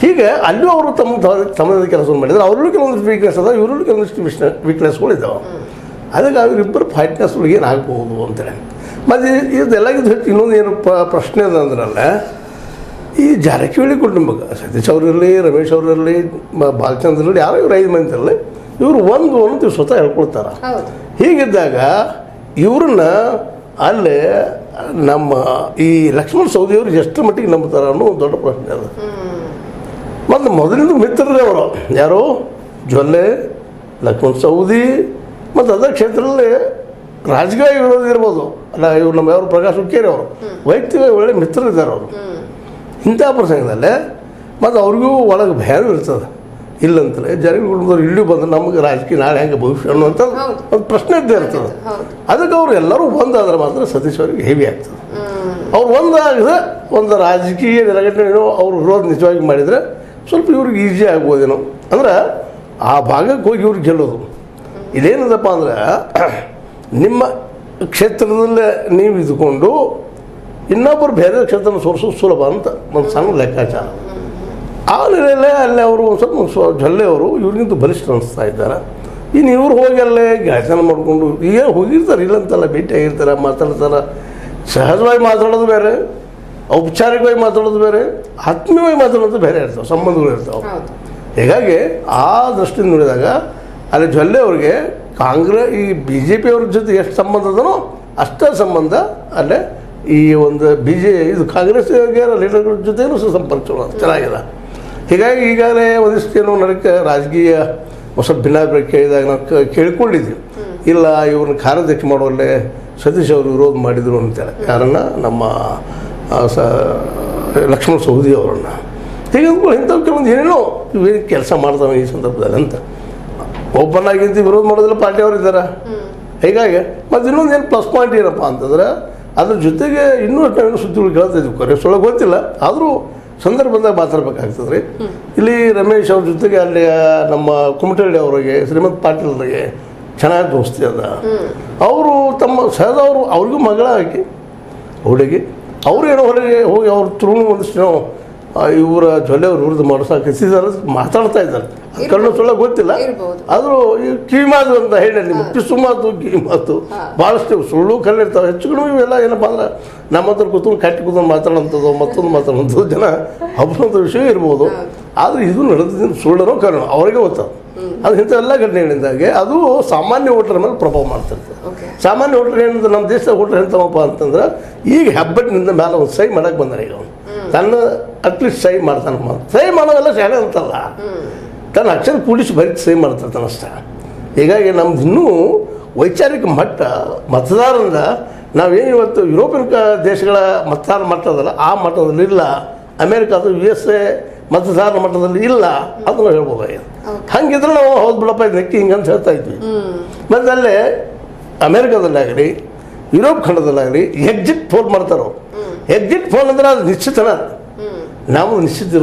ಹೀಗೆ ಅಲ್ಲೂ ಅವರು ತಮ್ಮದೇ ಕೆಲಸವನ್ನು ಮಾಡಿದ್ರು. ಅವರಲ್ಲೂ ಕೆಲವೊಂದಿಷ್ಟು ವೀಕ್ನೆಸ್ ಅದ, ಇವರಲ್ಲೂ ಕೆಲವೊಂದಿಷ್ಟು ವೀಕ್ನೆಸ್ಗಳಿದ್ದಾವೆ. ಅದಕ್ಕೆ ಅವರಿಬ್ಬರು ಫೈಟ್ನೆಸ್ ಏನು ಆಗ್ಬೋದು ಅಂತೇಳಿ. ಮತ್ತು ಇದೆಲ್ಲಕ್ಕಿಂತ ಹೆಚ್ಚು ಇನ್ನೊಂದು ಏನು ಪ್ರಶ್ನೆ ಅದ ಅಂದ್ರಲ್ಲ, ಈ ಜಾರಕಿಹೊಳಿ ಕುಟುಂಬಕ್ಕೆ ಸತೀಶ್ ಅವರಿರಲಿ, ರಮೇಶ್ ಅವರಿರಲಿ, ಬಾಲಚಂದ್ರ ಇರಲಿ, ಯಾರೋ ಇವರು 5 ಮಂದಿ ಇರಲಿ, ಇವರು ಒಂದು ಸ್ವತಃ ಹೇಳ್ಕೊಳ್ತಾರೆ. ಹೀಗಿದ್ದಾಗ ಇವ್ರನ್ನ ಅಲ್ಲೇ ನಮ್ಮ ಈ ಲಕ್ಷ್ಮಣ ಸವದಿಯವರು ಎಷ್ಟು ಮಟ್ಟಿಗೆ ನಂಬ್ತಾರೆ ಅನ್ನೋ ಒಂದು ದೊಡ್ಡ ಪ್ರಶ್ನೆ ಅದು. ಮತ್ತು ಮೊದಲಿಂದ ಮಿತ್ರರೇ ಅವರು ಯಾರು, ಜೊಲ್ಲೆ, ಲಕ್ಷ್ಮಣ ಸವದಿ, ಮತ್ತು ಅದೇ ಕ್ಷೇತ್ರದಲ್ಲಿ ರಾಜಕೀಯ ವಿರೋಧ ಇರ್ಬೋದು ಅಲ್ಲ, ಇವ್ರು ನಮ್ಮ ಯಾರು ಪ್ರಕಾಶ್ ಹುಕ್ಕೇರಿ ಅವರು ವೈಯಕ್ತಿಕ ಒಳ್ಳೆ ಮಿತ್ರರಿದ್ದಾರೆ ಅವರು. ಇಂಥ ಪ್ರಸಂಗದಲ್ಲೇ ಮತ್ತು ಅವ್ರಿಗೂ ಒಳಗೆ ಭಯನೂ ಇರ್ತದೆ. ಇಲ್ಲಂತಲೇ ಜಾರಕಿಹೊಳಿ ಕುಟುಂಬದವ್ರು ಇಲ್ಲೂ ಬಂದ್ರೆ ನಮಗೆ ರಾಜಕೀಯ ನಾಳೆ ಹೆಂಗೆ ಭವಿಷ್ಯ ಅನ್ನುವಂಥ ಒಂದು ಪ್ರಶ್ನೆ ಇದ್ದೇ ಇರ್ತದೆ. ಅದಕ್ಕೆ ಅವರು ಎಲ್ಲರೂ ಒಂದಾದ್ರೆ ಮಾತ್ರ ಸತೀಶ್ ಅವರಿಗೆ ಹೆವಿ ಆಗ್ತದೆ. ಅವ್ರು ಒಂದಾಗಿದೆ ಒಂದು ರಾಜಕೀಯ ನೆಲಗಟ್ಟೆನೋ ಅವ್ರು ವಿರೋಧ ನಿಜವಾಗಿ ಮಾಡಿದರೆ ಸ್ವಲ್ಪ ಇವ್ರಿಗೆ ಈಸಿ ಆಗ್ಬೋದೇನೋ. ಅಂದ್ರೆ ಆ ಭಾಗಕ್ಕೆ ಹೋಗಿ ಇವ್ರಿಗೆ ಗೆಲ್ಲೋದು. ಇದೇನದಪ್ಪ ಅಂದ್ರೆ ನಿಮ್ಮ ಕ್ಷೇತ್ರದಲ್ಲೇ ನೀವು ಇದ್ಕೊಂಡು ಇನ್ನೊಬ್ಬರು ಬೇರೆ ಕ್ಷೇತ್ರನ ಸೋರಿಸೋದು ಸುಲಭ ಅಂತ ಒಂದು ಸಣ್ಣ ಲೆಕ್ಕಾಚಾರ. ಆ ನೆಲೆಯಲ್ಲೇ ಅಲ್ಲೇ ಅವರು ಒಂದು ಸ್ವಲ್ಪ ಜೊಲ್ಲೆ ಅವರು ಇವ್ರಿಗಿಂತ ಬಲಿಷ್ಠ ಅನಿಸ್ತಾ ಇದ್ದಾರೆ. ಇನ್ನು ಇವ್ರು ಹೋಗಿ ಅಲ್ಲೇ ಗಾಯನ ಮಾಡಿಕೊಂಡು ಈಗ ಹೋಗಿರ್ತಾರೆ, ಇಲ್ಲಂತಲ್ಲ, ಭೇಟಿಯಾಗಿರ್ತಾರೆ, ಮಾತಾಡ್ತಾರೆ. ಸಹಜವಾಗಿ ಮಾತಾಡೋದು ಬೇರೆ, ಔಪಚಾರಿಕವಾಗಿ ಮಾತಾಡೋದು ಬೇರೆ, ಆತ್ಮೀಯವಾಗಿ ಮಾತಾಡೋದು ಬೇರೆ ಇರ್ತಾವೆ, ಸಂಬಂಧಗಳು ಇರ್ತಾವೆ. ಹೀಗಾಗಿ ಆ ದೃಷ್ಟಿಯಿಂದ ನೋಡಿದಾಗ ಅಲ್ಲಿ ಜೊಲ್ಲೆ ಅವ್ರಿಗೆ ಈ BJP ಅವ್ರ ಜೊತೆ ಎಷ್ಟು ಸಂಬಂಧ ಅದನೋ ಅಷ್ಟೇ ಸಂಬಂಧ ಅಲ್ಲೇ ಈ ಒಂದು ಇದು ಕಾಂಗ್ರೆಸ್ ಲೀಡರ್ಗಳ ಜೊತೆನೂ ಸಂಪರ್ಕ ಚೆನ್ನಾಗಿದೆ. ಹೀಗಾಗಿ ಈಗಾಗಲೇ ಒಂದಿಷ್ಟು ಏನೋ ನಡಕ್ಕೆ ರಾಜಕೀಯ ಸ್ವಲ್ಪ ಭಿನ್ನಾಭಿಪ್ರಾಯ ಕೇಳಿದಾಗ ನಾವು ಕೇಳ್ಕೊಂಡಿದ್ವಿ, ಇಲ್ಲ ಇವ್ರನ್ನ ಕಾರ್ಯಾಧ್ಯಕ್ಷ ಮಾಡುವಲ್ಲೇ ಸತೀಶ್ ಅವರು ವಿರೋಧ ಮಾಡಿದರು ಅಂತೇಳಿ. ಕಾರಣ ನಮ್ಮ ಲಕ್ಷ್ಮಣ ಸವದಿ ಅವರನ್ನು. ಹೀಗೆ ಇಂಥವು ಕೆಲವೊಂದು ಏನೇನೋ ಇವೇನು ಕೆಲಸ ಮಾಡ್ತಾವೆ ಈ ಸಂದರ್ಭದಲ್ಲಿ ಅಂತ ಒಬ್ಬನಾಗಿಂತ ವಿರೋಧ ಮಾಡೋದಿಲ್ಲ, ಪಾರ್ಟಿಯವರು ಇದ್ದಾರೆ. ಹೀಗಾಗಿ ಮತ್ತು ಇನ್ನೊಂದು ಏನು ಪ್ಲಸ್ ಪಾಯಿಂಟ್ ಏನಪ್ಪ ಅಂತಂದ್ರೆ ಅದ್ರ ಜೊತೆಗೆ ಇನ್ನೂ ನಾವೇನು ಸುದ್ದಿಗಳು ಕೇಳ್ತಾಯಿದ್ವಿ, ಕೊನೆಸೊಳಗೆ ಗೊತ್ತಿಲ್ಲ, ಆದರೂ ಸಂದರ್ಭದಾಗ ಮಾತಾಡ್ಬೇಕಾಗ್ತದೆ ರೀ. ಇಲ್ಲಿ ರಮೇಶ್ ಅವ್ರ ಜೊತೆಗೆ ಅಲ್ಲಿ ನಮ್ಮ ಕುಮಟಳ್ಳಿ ಅವರಿಗೆ, ಶ್ರೀಮಂತ್ ಪಾಟೀಲ್ ಅವರಿಗೆ ಚೆನ್ನಾಗಿ ದೋಸ್ತಿ ಅದ. ಅವರು ತಮ್ಮ ಸಹಜವರು ಅವ್ರಿಗೂ ಮಗಳ ಆಗಿ ಹುಡುಗಿ ಅವರು ಏನೋ ಹೊರಗೆ ಹೋಗಿ ಅವ್ರ ತುರುಣು ಒಂದಿಷ್ಟು ಇವರ ಜೊಲ್ಲೆ ಅವ್ರು ವಿರುದ್ಧ ಮಾಡಿಸಾಕಿದ್ದಾರೆ, ಮಾತಾಡ್ತಾ ಇದ್ದಾರೆ. ಕಣ್ಣು ಸುಳ್ಳ ಗೊತ್ತಿಲ್ಲ, ಆದರೂ ಈ ಕಿವಿ ಮಾತು ಅಂತ ಹೇಳಿ ನಿಮ್ಮ ಪಿಸು ಮಾತು ಕಿವಿ ಮಾತು ಭಾಳಷ್ಟು ಸುಳ್ಳು ಕಲ್ಲಿರ್ತಾವೆ. ಹೆಚ್ಚು ಕಡಿಮೆ ಇವೆಲ್ಲ ಏನಪ್ಪ ಅಂದ್ರೆ ನಮ್ಮ ಹತ್ರ ಕೂತ್ಕೊಂಡು ಕಟ್ಟಿ ಕೂತ್ಕೊಂಡು ಮಾತಾಡೋಂಥದ್ದು, ಮತ್ತೊಂದು ಮಾತಾಡೋಂಥದ್ದು ಜನ ಹಬ್ಬದಂಥ ವಿಷಯ ಇರ್ಬೋದು. ಆದರೆ ಇದು ನಡೆದಿದ್ದು ಸುಳ್ಳನೋ ಕಾರಣ ಅವರಿಗೆ ಗೊತ್ತದು. ಅದು ಇಂಥವೆಲ್ಲ ಘಟನೆಗಳಿಂದಾಗೆ ಅದು ಸಾಮಾನ್ಯ ವೋಟರ್ ಮೇಲೆ ಪ್ರಭಾವ ಮಾಡ್ತಿರ್ತದೆ. ಸಾಮಾನ್ಯ ವೋಟರ್ ಏನಂದ್ರೆ ನಮ್ಮ ದೇಶದ ವೋಟರ್ ಎಂತವಪ್ಪ ಅಂತಂದ್ರೆ ಈಗ ಹೆಬ್ಬಟ್ಟಿನಿಂದ ಮೇಲೆ ಒಂದು ಸಹಿ ಮಾಡಕ್ಕೆ ಬಂದಾರೆ. ಈಗ ತನ್ನ ಅಟ್ಲೀಸ್ಟ್ ಸಹಿ ಮಾಡ್ತಾನೆ, ಸಹಿ ಮಾಡೋದೆಲ್ಲ ಶಾಲೆ ಅಂತಲ್ಲ, ತನ್ನ ಅಕ್ಷರ ಕೂಡಿಸಿ ಬರೀ ಸಹಿ ಮಾಡ್ತಿರ್ತಾನೆ ಅಷ್ಟೇ. ಹೀಗಾಗಿ ನಮ್ದು ಇನ್ನೂ ವೈಚಾರಿಕ ಮಟ್ಟ ಮತದಾರರಿಂದ ನಾವೇನು ಇವತ್ತು ಯುರೋಪಿಯನ್ ದೇಶಗಳ ಮತದಾರ ಮಟ್ಟ ಅದಲ್ಲ ಆ ಮಟ್ಟದಲ್ಲಿ ಇಲ್ಲ, ಅಮೇರಿಕಾದ USA ಮತದಾರರ ಮಟ್ಟದಲ್ಲಿ ಇಲ್ಲ ಅಂತ ನಾವು ಹೇಳ್ಬೋದಾಗಿದೆ. ಹಂಗಿದ್ರೆ ನಾವು ಹೌದು ಬಿಡಪ್ಪ ಇದು ನೆಕ್ಕಿ ಹಿಂಗಂತ ಹೇಳ್ತಾ ಇದ್ವಿ. ಮತ್ತು ಅಲ್ಲೇ ಅಮೇರಿಕಾದಲ್ಲಾಗಲಿ ಯುರೋಪ್ ಖಂಡದಲ್ಲಾಗಲಿ ಎಕ್ಸಿಟ್ ಪೋಲ್ ಮಾಡ್ತಾರೋ. ಎಕ್ಸಿಟ್ ಪೋಲ್ ಅಂದ್ರೆ ಅದು ನಿಶ್ಚಿತನ, ನಾವು ನಿಶ್ಚಿತ ಇರೋದು